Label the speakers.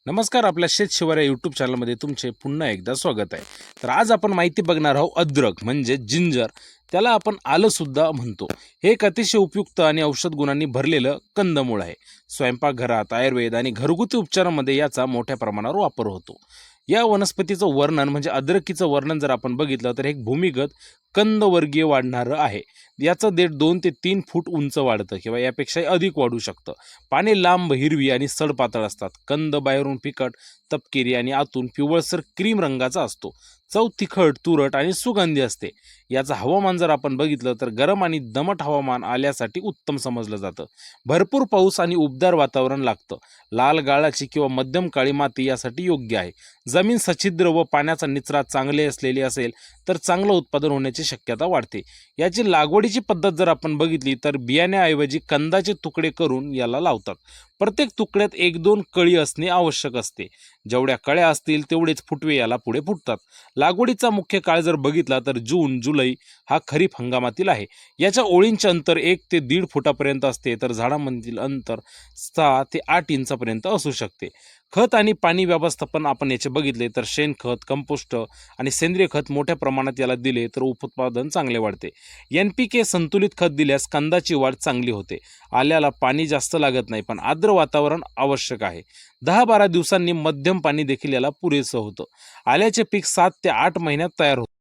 Speaker 1: नमस्कार. आपल्या शेत शिवार या यूट्यूब चॅनलमध्ये तुमचे पुन्हा एकदा स्वागत आहे. तर आज आपण माहिती बघणार आहोत अद्रक म्हणजे जिंजर. त्याला आपण आलं सुद्धा म्हणतो. हे एक अतिशय उपयुक्त आणि औषध गुणांनी भरलेलं कंदमूळ आहे. स्वयंपाकघरात, आयुर्वेद आणि घरगुती उपचारांमध्ये याचा मोठ्या प्रमाणावर वापर होतो. या वनस्पतीचं वर्णन म्हणजे अद्रकीचं वर्णन जर आपण बघितलं तर एक भूमिगत कंदवर्गीय वाढणारं आहे. याचं देठ 2 ते 3 फूट उंच वाढतं किंवा यापेक्षाही अधिक वाढू शकतं. पाने लांब, हिरवी आणि सडपातळ असतात. कंद बाहेरून फिकट, तपकिरी आणि आतून पिवळसर क्रीम रंगाचा असतो. चव तिखट, तुरट आणि सुगंधी असते. याचं हवामान जर आपण बघितलं तर गरम आणि दमट हवामान आल्यासाठी उत्तम समजलं जातं. भरपूर पाऊस आणि उबदार वातावरण लागतं. लाल गाळाची किंवा मध्यम काळी माती यासाठी योग्य आहे. जमीन सच्छिद्र व पाण्याचा निचरा चांगले असलेली असेल तर चांगलं उत्पादन होण्याची शक्यता वाढते. याची लागवडीची पद्धत जर आपण बघितली तर बियाण्याऐवजी कंदाचे तुकडे करून याला लावतात. प्रत्येक तुकड्यात 1-2 कळी असणे आवश्यक असते. जेवढ्या कळ्या असतील तेवढेच फुटवे याला पुढे फुटतात. लागवडीचा मुख्य काळ जर बघितला तर जून जुलै हा खरीप हंगामातील आहे. याच्या ओळींचे अंतर 1 ते 1.5 फुटापर्यंत असते तर झाडांमधील अंतर 6 ते 8 इंचापर्यंत असू शकते. खत आणि पाणी व्यवस्थापन आपण याचे बघितले तर शेणखत, कंपोस्ट आणि सेंद्रिय खत मोठ्या प्रमाणात याला दिले तर उत्पादन चांगले वाढते. NPK संतुलित खत दिल्यास कंदाची वाढ चांगली होते. आल्याला पाणी जास्त लागत नाही, पण आर्द्र वातावरण आवश्यक आहे. 10-12 दिवसांनी मध्यम पाणी देखील याला पुरेसं होतं. आल्याचे पीक 7 ते 8 महिन्यात तयार होते.